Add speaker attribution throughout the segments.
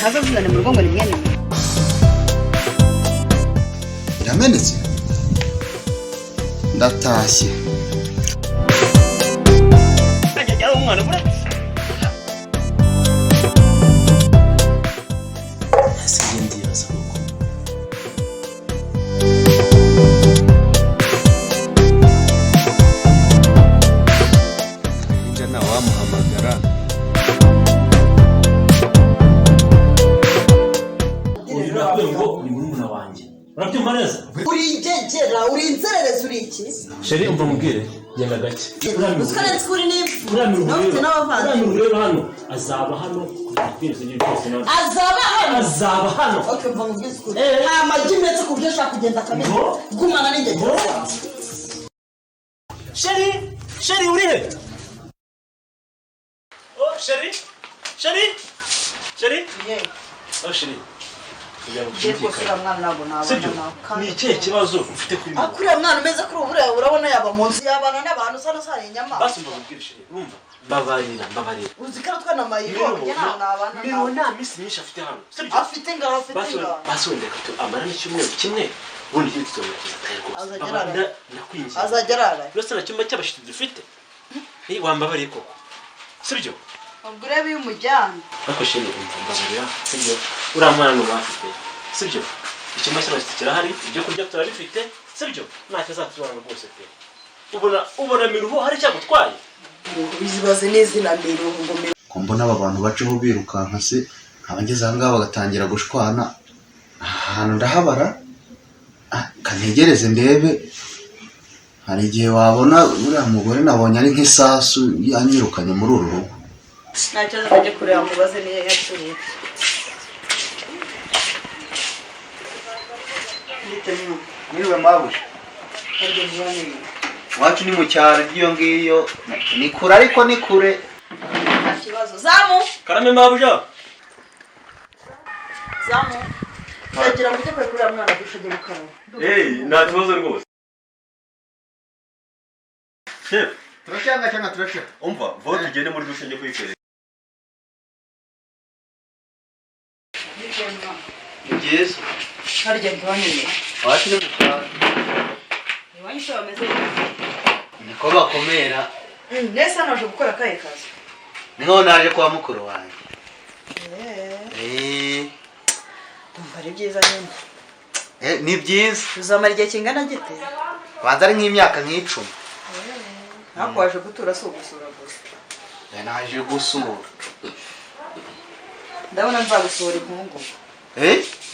Speaker 1: ntazo zizane mu rugo ngo rimwe rimwe
Speaker 2: iramenetse ndatashye
Speaker 3: ajya umwana bura asindi basoko njana wamuhamagara urabyumva neza
Speaker 4: uri igegera uri inzererezi uri iki
Speaker 3: sheri umva mubwire genda gake
Speaker 4: usikanetse kuri n'imfu n'abafite n'abavandimwe
Speaker 3: ureba hano azaba hano azaba hano
Speaker 4: okay mva mubwize ukuri nta magi metse ku buryo ashaka kugenda akamenya gumana n'ingegera
Speaker 3: sheri uri he oh sheri oh sheri ni ikihe kibazo ufite kuri mwe
Speaker 4: akuriya mwana umeze kuri ubu urabona yaba mu nzu y'abana n'abantu usa n'usara inyama
Speaker 3: basi mbabwire sheri urumva mbabarira
Speaker 4: uzi ko aratwana amayibonye n'abana
Speaker 3: niwe nta minsi myinshi afite hano
Speaker 4: afite ingabo
Speaker 3: basi wenda amara n'icyumweru kimwe ubundi ikindi tuzongera kuzatahirwa ndakwinjiye
Speaker 4: azajya arara
Speaker 3: uretse na cyumba cy'abashitsi dufite wambabariye koko sibyo
Speaker 4: ubwo urebe iyo umujyana
Speaker 3: ariko sheri umva mbabarira sibyo uriya mwana ni uwafite sibyo icyumba cy'abashitsi kirahari ibyo kurya turabifite sibyo ntacyo azatubana rwose pe ubona miruho hari icyagutwaye
Speaker 4: bizibaze n'izina miruho ngo
Speaker 2: ko mbona aba bantu baceho birukanka se abageze aha ngaha bagatangira gushwana ahantu ndahabara kantegereze ndebe hari igihe wabona uriya mugore nabonye ari nk'isasu yanyirukanye muri uru rugo
Speaker 4: ntacyo azajya kureba mubaze niyo yaturiye
Speaker 2: niwe mabuja wacu ni mu cyaro ry'iyo ngiyo ni kure ariko ni kure
Speaker 4: nta kibazo zamu
Speaker 3: karame mabuja
Speaker 4: ndagira ngo ujye kure kuriya mwana dushage mu kanwa
Speaker 3: nta kibazo rwose
Speaker 2: turashanga cyangwa turashaka
Speaker 3: umva vuba tugende muri dushe njye kwikerera
Speaker 2: ni byiza
Speaker 4: harya ntibanyine
Speaker 2: wacu ni mu cyaro
Speaker 4: iwanyu se bameze
Speaker 2: niko bakomera
Speaker 4: nese naje gukora akahe kazi
Speaker 2: niho naje kwa mukuru wanjye
Speaker 4: umva ari byiza nyine
Speaker 2: ni byiza
Speaker 4: uzamara igihe kingana gite
Speaker 2: banza ari nk'imyaka nk'icumi
Speaker 4: ntabwo waje gutura si ugusura gusa
Speaker 2: naje gusura
Speaker 4: ndabona nzagusura impungu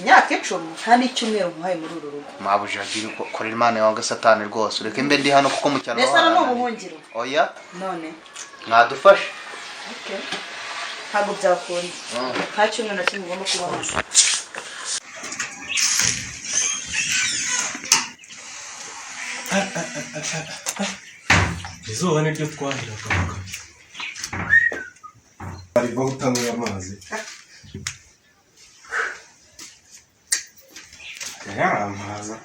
Speaker 4: imyaka 10 nta n'icyumweru nkuhaye muri uru rugo
Speaker 2: mabuja agira korera imana yawe satani rwose ureke mbe ndi hano kuko mu cyaro
Speaker 4: nese hano ni ubuhungiro
Speaker 2: oya
Speaker 4: none
Speaker 2: mwadufashe
Speaker 4: ntabwo byakunda nta cyumweru na kimwe ugomba kuba hano
Speaker 3: izuba niryo twahiraga
Speaker 5: ariho utanyweye amazi yarampaza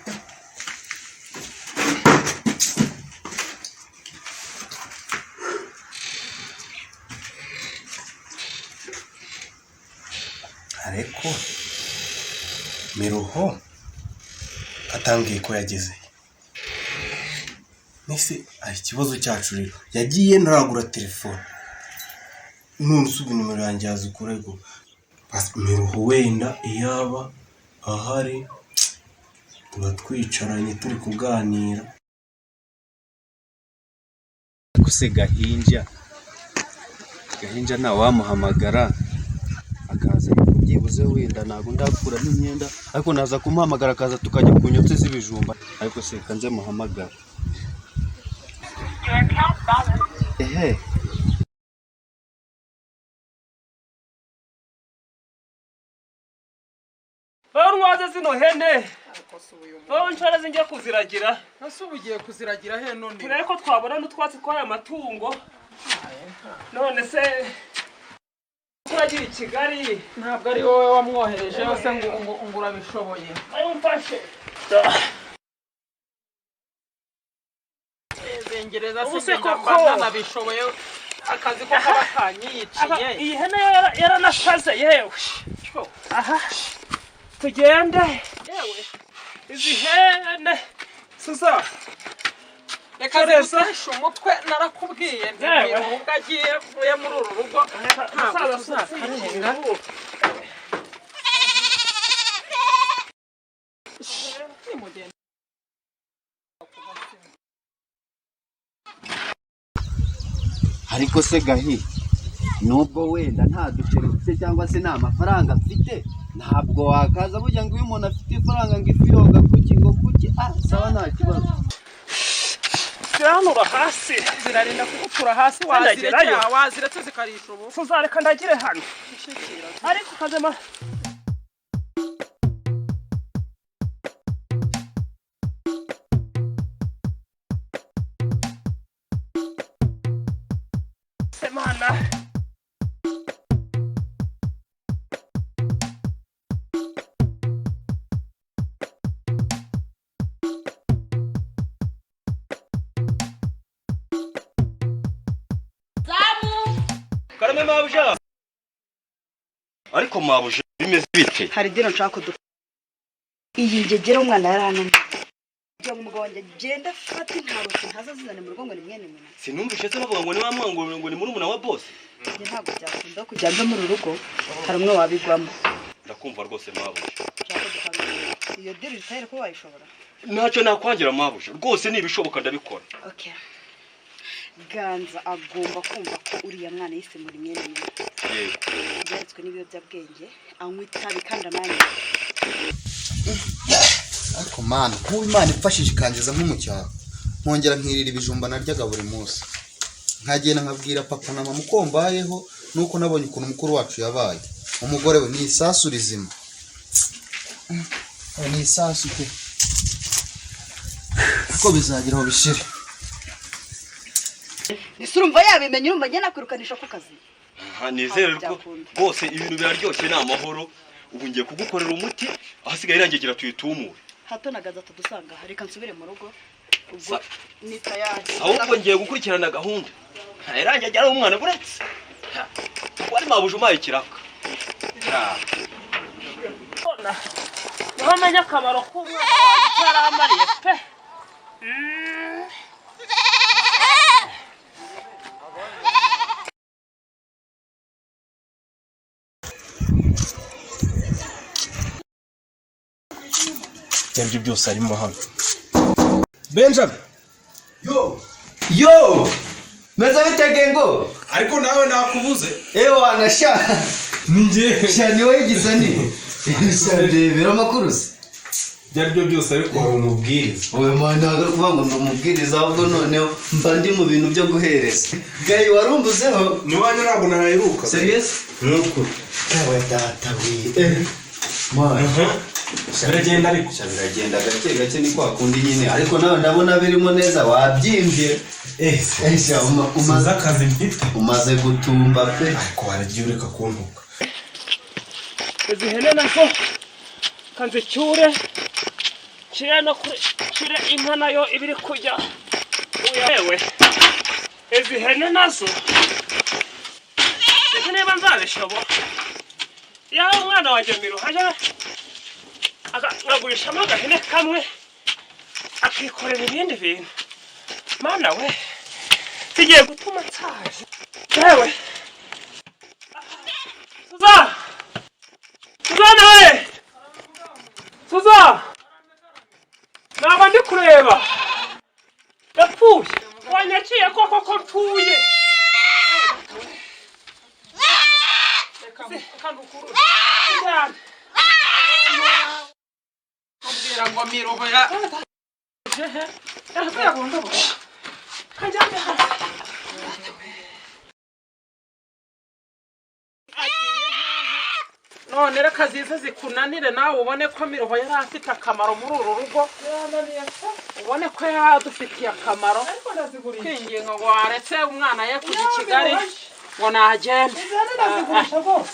Speaker 5: ariko miruho atambwiye ko yageze nese ari ikibazo cyacu rero yagiye ntaragura telefone none usubi nimero yanjye yazikura ariko miruho wenda iyaba ahari tuba twicaranye turi kuganira
Speaker 3: kuse gahinja nta wamuhamagara akaza byibuze wenda ntabwo ndakura n'imyenda ariko naza kumuhamagara akaza tukajya ku nyotse z'ibijumba ariko se kanze muhamagara Nwaze zino hene nshara zingiye kuziragira
Speaker 6: nase ubugiye kuziragira he none
Speaker 3: turere ko twabona n'utwatsi tw'aya matungo none se turagira i Kigali
Speaker 6: ntabwo ari wowe wamwohereje se ngo urabishoboye
Speaker 3: ayo mfashe
Speaker 6: zengereza se ntabwo nabishoboye akazi ko kaba kanyiciye.
Speaker 3: Iyi hene yaranasaze yewe. Aha tugende yewe izi hene Suza
Speaker 6: reka zigurisha umutwe narakubwiye ntibiruhuka agiye vuye muri uru rugo ntabwo tuzakarenga.
Speaker 2: ariko se gahi nubwo wenda nta duceri mfite cyangwa se nta mafaranga mfite ntabwo wakaza burya ngo iyo umuntu afite ifaranga ngo ifi yoga kuki ngo kuki sawa nta kibazo.
Speaker 3: ziranura hasi
Speaker 6: zirarinda kugutura hasi waziretse zikarisha ubu.
Speaker 3: tuzareka ndagire hano ariko kazema semana
Speaker 1: Karame mabuja. Ariko mabuja bimeze bite?
Speaker 4: hari dino nshaka kuduka iyi ngegera umwana yarananiye njya mu mugabo wanjye genda fata inkarusi ntazazizane mu rugo ngo ni mwene nyina.
Speaker 1: Sinumvishe se bavuga ngo ni wamwango ngo ni murumuna wa boss.
Speaker 4: njye ntabwo byakunda kujya mva muri rugo hari umwe wabigwamo.
Speaker 1: Ndakumva rwose mabuja.
Speaker 4: nshaka dukamenya iyo diri ritayire ko wayishobora.
Speaker 1: Ntacyo nakwangira mabuja. Rwose nibishoboka ndabikora.
Speaker 4: Okay. Ganza agomba kumva ko uriya mwana yise muri mwene nyina.
Speaker 1: Yego.
Speaker 4: Yaritswe n'ibiyobyabwenge anywa itabi kandi ananiwe.
Speaker 2: ariko mana nk'ubu imana ifashije ikangiza nk'umucyaro nkongera nkirira ibijumba naryaga buri munsi nkagenda nkabwira papa na mama uko mbayeho nuko nabonye ukuntu mukuru wacu yabaye umugore we ni isasu rizima ni isasu pe uko bizageraho bishire.
Speaker 4: Nisurumva yabimenye urumva njye nakwirukanisha ku kazi.
Speaker 1: Nizere rwose ibintu biraryoshye n'amahoro. Ubu ngiye kugukorera umuti ahasigaye irangegera tuyitumure.
Speaker 4: Hato nagaza tudusanga reka nsubire mu rugo ubwo ni tayari.
Speaker 1: Ahubwo ngiye gukurikirana gahunda. Irangegera ari umwana buretse. Wari mabuja umaye ikiraka.
Speaker 3: wamenya akamaro k'umwana wawe utaramariye pe.
Speaker 5: ibyo byose arimo hano. Benjamin
Speaker 2: yo meza bitege ngo
Speaker 5: ariko nawe nakubuze.
Speaker 2: wanasha
Speaker 5: Ninjye
Speaker 2: cyane wayigize ni ndebera makuru se
Speaker 5: byaryo byose ariko hari umubwiriza.
Speaker 2: oya mwana kuvuga ngo ndumubwiriza ahubwo noneho mba ndi mu bintu byo guhereza gayi warumbuzeho
Speaker 5: Ni wanyu ntabwo naheruka.
Speaker 2: serious
Speaker 5: Nuko
Speaker 2: we data we mwana
Speaker 5: biragenda ariko
Speaker 2: biragenda gake gake ni kwa kundi nyine ariko nawe ndabona birimo neza wabyimbye
Speaker 5: umaze akazi mfite
Speaker 2: umaze gutumba pe
Speaker 5: ariko waragiye ureka kuntuka.
Speaker 3: izi hene nazo kanzicyure kire no kire inka nayo ibiri kujya yewe izi hene nazo izi niba nzabishobora yawe umwana wanjye miro haje agurishamo agahene kamwe akikorera ibindi bintu mana we tugiye gutuma nsaza yewe Suzana we Suza ntabwo ndi kureba yapfuye wanyaciye koko ko mpfuye
Speaker 6: Kumbwira ngo miruho ya none reka zize zikunanire nawe ubone ko miruho yari afite akamaro muri uru rugo ubone ko yadufitiye akamaro kwinginga ngo waretse umwana ye kujya i Kigali ngo nagende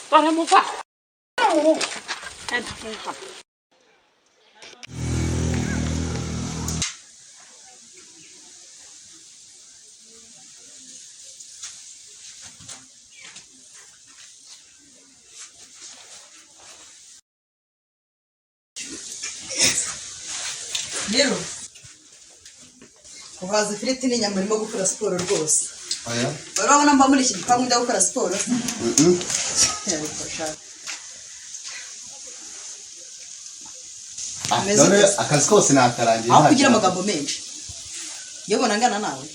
Speaker 6: dore muvaho
Speaker 7: rero kuhaza ifiriti n'inyama urimo gukora siporo rwose
Speaker 2: oya
Speaker 7: urabona mba muri iki gipangu njya gukora siporo
Speaker 2: none akazi kose nakarangiye
Speaker 7: aho kugira amagambo menshi yabona ngana nawe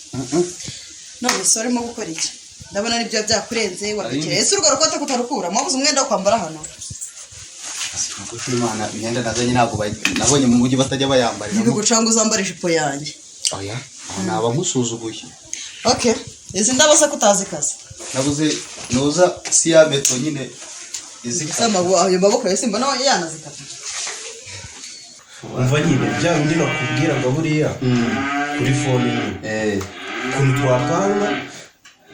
Speaker 7: none se urimo gukora iki ndabona aribyo byakurenze warekeye ese urwo rukote kutarukura mwabuze umwenda wo kwambara hano
Speaker 2: kuko Imana imyenda nazanye ntabwo nabonye mu mujyi batajya bayambara
Speaker 7: ntibigucanga uzambara ijipo yanjye
Speaker 2: oya naba nkusuzuguye
Speaker 7: okay izi ndabo se kutazi kazi
Speaker 2: nabuze noza siya meto nyine
Speaker 7: izikama ayo maboko yose mbona yanazikata
Speaker 5: umva nyine bya bindi nakubwira ngo buriya kuri phone ukuntu twapanga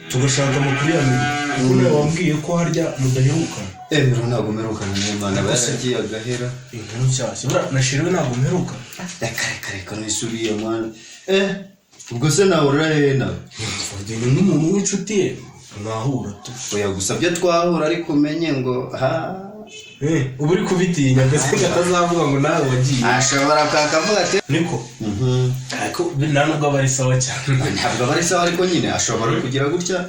Speaker 5: tugashaka amakuru ya mbere ukuntu wambwiye ko harya mudaheruka
Speaker 2: mbere ntabwo mperukana n'Imana baragiye agahera
Speaker 5: inkuru nshyashya buriya nashiriwe ntabwo mperuka
Speaker 2: reka nisubiye mwana ubwo se nawe urahena
Speaker 5: ni n'umuntu w'inshuti ye mwahura tu
Speaker 2: oya gusa byo twahura ariko umenye ngo
Speaker 5: ubu uri kubitinya agasiga atazavuga ngo nawe wagiye
Speaker 2: ashobora kakavuga ati
Speaker 5: niko ariko nta nubwo aba ari sawa cyane
Speaker 2: ntabwo aba ari sawa ariko nyine ashobora kugira gutya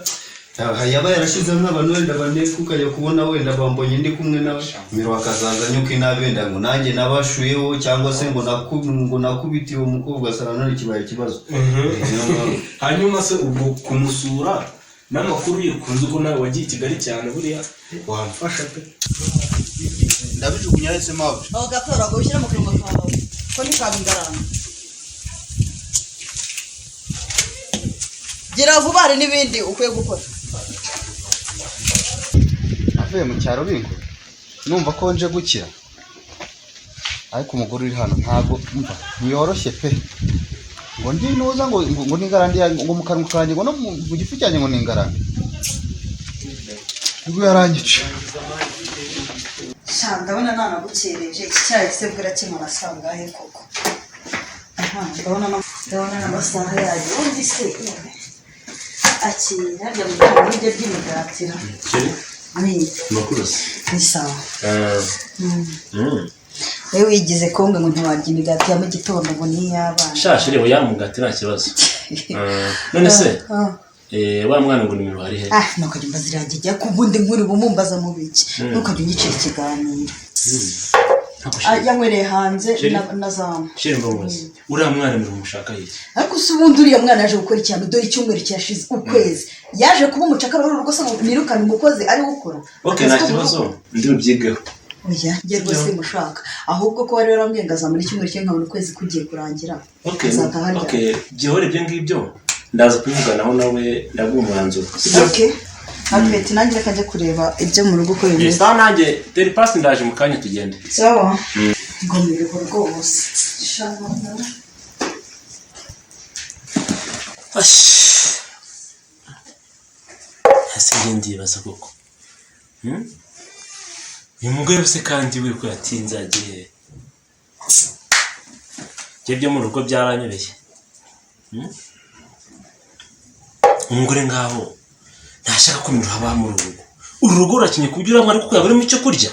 Speaker 2: yaba yarashizeho nk'abantu wenda baneka ukajya kubona wenda bambonye ndi kumwe nawe miro akazaza nyuko inabenda ngo nanjye nabashuyeho cyangwa se ngo nakubitiye uwo mukobwa asanga none kibaye ikibazo
Speaker 5: hanyuma se ubwo kumusura n'amakuru ye kunze ko nawe wagiye i Kigali cyane buriya wamfasha pe
Speaker 2: ndabijugunya hese mawe
Speaker 7: aho gatora ngo ushyire mu kanwa kawe ko ntikabingaranga gira vuba hari n'ibindi ukwiye gukora
Speaker 2: avuye mu cyaro bingo numva ko nje gukira ariko umugore uri hano ntabwo mva ntiyoroshye pe ngo ndi nuza ngo ningarandi ngo mu kanwa kanjye ngo no mu gifu cyanjye ngo ningarandi ubwo yarangice
Speaker 7: ndabona nanagukereje iki cyayi se bwira kimara sangahe koko ndabona n'amasaha yayo undi se akira jya mu buryo bw'imigatira ni sawa wewe wigize kongo ngo ntiwarya imigati ya mu gitondo ngo ni iy'abana
Speaker 3: shashi rero ya mugati nta kibazo none se wa mwana ngo nimero hari he
Speaker 7: ntukajya umbaza irajya ku bundi nkuri bumumbaza mu biki ntukajya unyicira ikiganiro yanywereye hanze na zamu
Speaker 3: shire mbamuzi uriya mwana muri umushaka yiki
Speaker 7: ariko se ubundi uriya mwana yaje gukora ikintu dore icyumweru cyashize ukwezi yaje kuba umucakara w'urugo se nirukana umukozi ari gukora
Speaker 3: nta kibazo ndi bubyigeho
Speaker 7: oya ngiye rwose mushaka ahubwo ko wari warambwiye ngo azamara icyumweru cye nkabona ukwezi kugiye kurangira
Speaker 3: byihore ibyo ngibyo ndaza kubivuganaho nawe ndaguha umwanzuro
Speaker 7: apeti nanjye reka njye kureba ibyo mu rugo uko bimeze
Speaker 3: sawa nanjye deri pasi ndaje mu kanya tugende
Speaker 7: sawa ngo miriho rwose
Speaker 3: hasi njye ndibaza koko uyu mugore wese kandi we ko yatinze agiye njye byo mu rugo byaranyobeye umugore ngabo ntashaka ko miruha haba mu rugo uru rugo urakinye ku buryo uramwa ariko yabura icyo kurya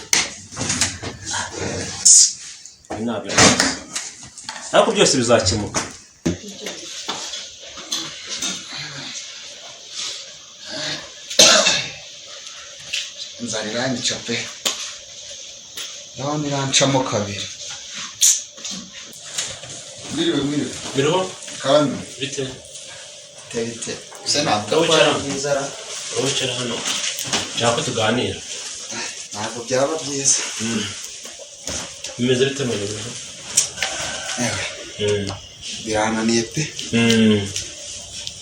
Speaker 3: ariko byose bizakemuka
Speaker 2: nzara iranyica pe naho nirancamo kabiri mwiriwe
Speaker 3: biriho
Speaker 2: kandi
Speaker 3: bite
Speaker 2: bite se ntabwo ari inzara
Speaker 3: wicara hano nshaka ko tuganira
Speaker 2: ntabwo byaba byiza
Speaker 3: bimeze bite mu bintu
Speaker 2: birananiye pe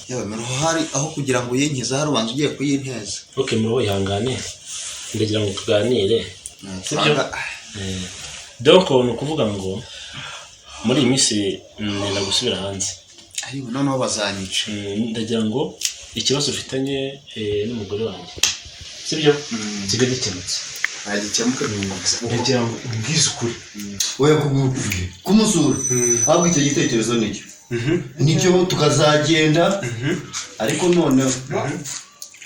Speaker 2: yewe miruho hari aho kugira ngo uyinkize hari ubanza ugiye kuyinteza
Speaker 3: miruho ihangane ndagira ngo tuganire sibyo donc ni ukuvuga ngo muri iyi minsi nenda gusubira hanze
Speaker 2: ariko noneho bazanyica
Speaker 3: ndagira ngo ikibazo ufitanye n'umugore wanjye sibyo kibe gikemutse
Speaker 2: agikemuke
Speaker 3: ndagira ngo umbwize ukuri
Speaker 2: wowe kumusura ahubwo icyo gitekerezo nicyo tukazagenda ariko noneho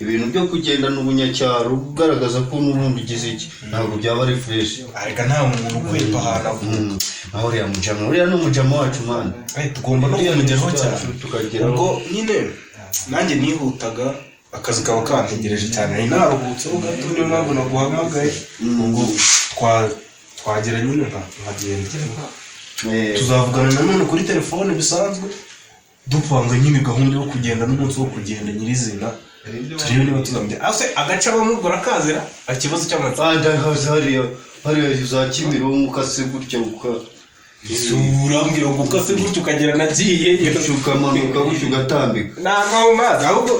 Speaker 2: ibintu byo kugendana ubunyacyaro ugaragaza ko n'ubundi ugize iki ntabwo byaba ari fresh.
Speaker 5: ariko nta muntu ukwepa ahantu avuga
Speaker 2: aho uriya mujama uriya ni umujama wacu mani
Speaker 5: tugomba no kumugeraho cyane
Speaker 2: tukageraho.
Speaker 5: ubwo nyine nanjye nihutaga akazi kaba kantegereje cyane nari naruhutseho gato niyo mpamvu naguhamagaye ubwo twagera nyine nkagenda tuzavugana nanone kuri telefone bisanzwe dupanga nyine gahunda yo kugenda n'umunsi wo kugenda nyirizina turebe niba tuzamujya ase agace abamugora kazira ikibazo cy'amatsanda
Speaker 2: hariya za Kimironko ukase gutya
Speaker 5: urambwira ngo ukase gutya ukagera nagiye
Speaker 2: ukamanuka gutya ugatambika
Speaker 5: nanga mu mazi ahubwo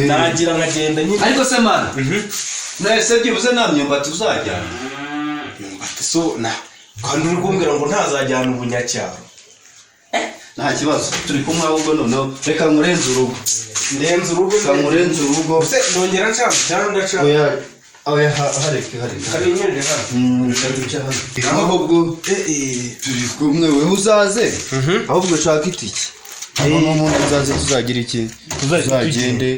Speaker 5: nagira nkagenda nyine
Speaker 2: ariko se mana nahise byibuze nta myumbati uzajyana
Speaker 5: myumbati so na kandi urikumbwira ngo ntazajyana ubunyacyaro
Speaker 2: nta kibazo turi kumwe ahubwo noneho reka nkurenze urugo nkurenze urugo
Speaker 5: se nongera nshaka cyangwa ndashaka
Speaker 2: oya hareke
Speaker 5: hari nyine
Speaker 2: ahubwo turi kumwe wewe uzaze ahubwo ushaka itiki n'umuntu uzaze tuzagira iki tuzagende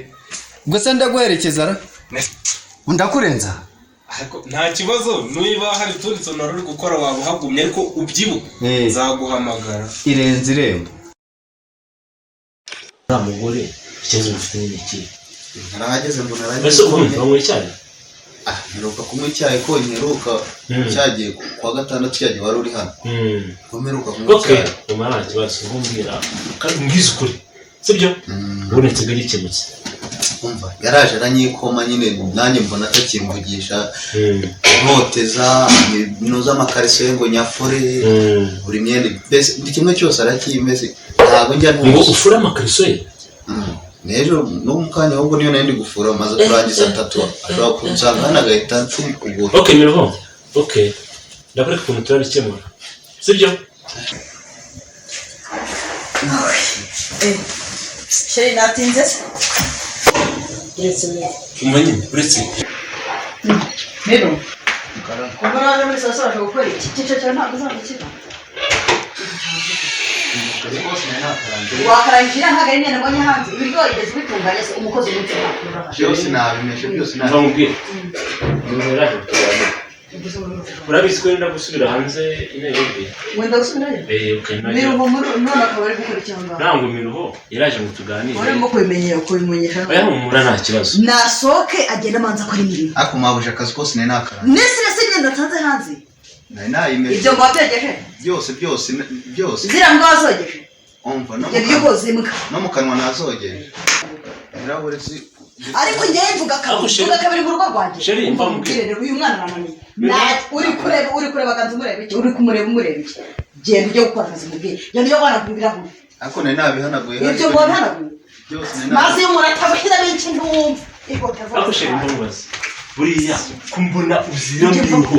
Speaker 2: ubwo se ndaguherekeza ra ndakurenza
Speaker 5: nta kibazo niba hari utundi tuntu uri gukora waba uhagumye ariko ubyibuke nzaguhamagara
Speaker 2: irenze irembo
Speaker 3: nta mugore ikibazo mufite n'iki
Speaker 2: narahageze mbona
Speaker 3: mbese ubundi banywa icyayi
Speaker 2: mperuka kunywa icyayi ko nheruka cyagiye kuwa gatandatu cyagiye wari uri hano mperuka kunywa icyayi
Speaker 3: umara nta kibazo nkumbwira kandi mbwiza ukuri sibyo ubonetse ngo gikemutse
Speaker 2: umva yaraje aranyikoma nyine nanjye mbona atakimvugisha ntoteza noza amakariso ye ngo nyafure buri myenda mbese buri kimwe cyose arakimeze ntabwo njya
Speaker 3: ngo ufure amakariso ye
Speaker 2: n'ejo no mu kanya ahubwo niyo nari ndi gufura maze kurangiza 3 ashobora kunsanga hano agahita kugura
Speaker 3: mirongo ndakora ukuntu turabikemura sibyo
Speaker 7: sheri natinze
Speaker 3: umanye uretse
Speaker 7: rero ubwo naje muri saa saba gukora iki gice cyawe ntabwo uzabikira wakarangira ntabwo ari nyine mbonye hanze ibiryo igeze bitunganye se umukozi w'umuco
Speaker 2: byose nabimeshe byose
Speaker 3: nabimubwira urabizi ko wenda gusubira hanze intebe ye
Speaker 7: wenda gusubirayo miruho none akaba ari gukora icyanga
Speaker 3: ntabwo miruho yaraje ngo tuganire
Speaker 7: urimo kubimenyesha
Speaker 3: bayamumura nta kibazo
Speaker 7: nasohoke agenda amanza akora imirimo
Speaker 2: ako mabuje akazi kose nari nakara
Speaker 7: nesirese ngenda ntanze hanze
Speaker 2: nari nayimeshe
Speaker 7: ibyo mwategeje
Speaker 2: byose
Speaker 7: zira ngo wazogeje
Speaker 2: umva no mu kanwa nazogeje birabure si
Speaker 7: ariko ngiye mvuga kabiri mu rugo rwanjye
Speaker 3: sheri mva mubwire
Speaker 7: uyu mwana arananiye uri kureba kanzu umureba iki uri kumureba umureba iki genda ujye gukora akazi mubwire genda ujye guhanagura ibirahuri
Speaker 2: ariko nari nabihanaguye
Speaker 7: ibyo ngo wabihanaguye
Speaker 2: byose
Speaker 7: maze iyo umuntu atabashyiramo ikintu wumva
Speaker 3: ariko sheri mva mubaze buriya kumbona uzira mbiho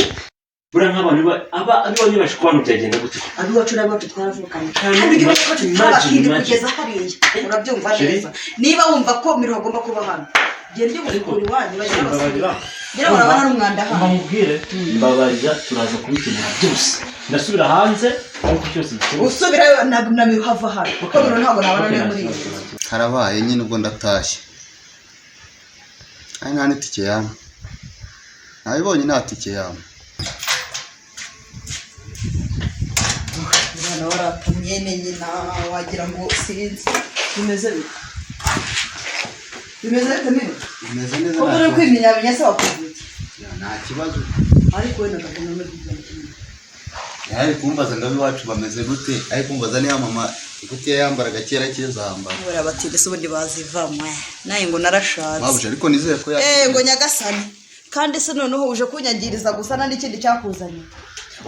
Speaker 3: buriya nk'abantu ab'iwanyu baje kubana byagenda gute
Speaker 7: abiwacu n'abacu twaravukanye kandi ibyo bacu twabakindi kugeza hariya urabyumva neza niba wumva ko miruho agomba kuba hano genda ujye gusukura iwanyu bagira abasabira ngira urabona n'umwanda hano
Speaker 3: mbamubwire mbabarira turaza kubikemura byose ndasubira hanze ariko cyose
Speaker 7: usubirayo na miruho ava hano kuko miruho ntabwo nabona niyo muri iyi
Speaker 2: karabaye nyine ubwo ndatashye ari nta n'itike yamwe nabibonye nta tike yamwe
Speaker 7: umwana waratamye nyina wagira ngo sinzi bimeze bite
Speaker 2: bimeze neza
Speaker 7: kuko uri kwiminyamenya se wakuvuye
Speaker 2: nta kibazo
Speaker 7: ariko we nakagomba no kujyana
Speaker 2: yari kumbaza ngo abiwacu bameze gute ari kumbaza niya mama ikutiye yambaraga kera kizambara
Speaker 7: bora batinde se ubundi bazivamwe naye ngo narashatse
Speaker 2: babuje ariko nizeye ko
Speaker 7: ngo nyagasani kandi se noneho uje kunyangiriza gusana n'ikindi cyakuzanye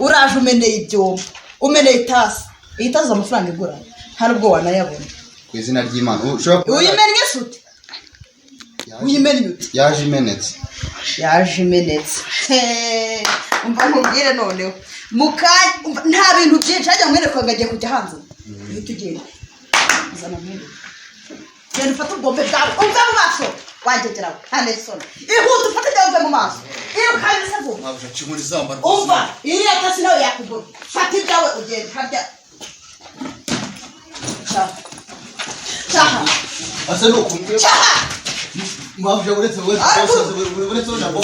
Speaker 7: uraje umeneye ibyombo umeneye itasi itaza amafaranga igura nta nubwo wanayabona
Speaker 2: ku izina ry'Imana ushobora
Speaker 7: uyimennye sute uyimennye ute
Speaker 2: yaje imenetse
Speaker 7: umva nkubwire noneho nta bintu byinshi hajya mwene kwa ngagiye kujya hanze uhita ugenda uzana mwene genda ufate ubwombe bwawe umve mu maso wangegeraho nta nesoni ihuta ufate ibyawe uve mu maso irukanye se vuba umva iriya tasi nawe yakugura fata ibyawe ugenda harya cyaha
Speaker 2: asa nukumbuye
Speaker 7: cyaha
Speaker 2: Mavya uretse na bo.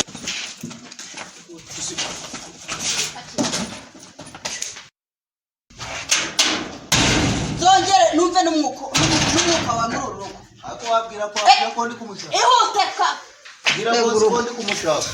Speaker 7: Zongere numve n'umwuko wa mururu.
Speaker 2: Ako wabwira ko ndi kumushaka.
Speaker 7: Ihuteka.
Speaker 2: Gira boss ko ndi kumushaka.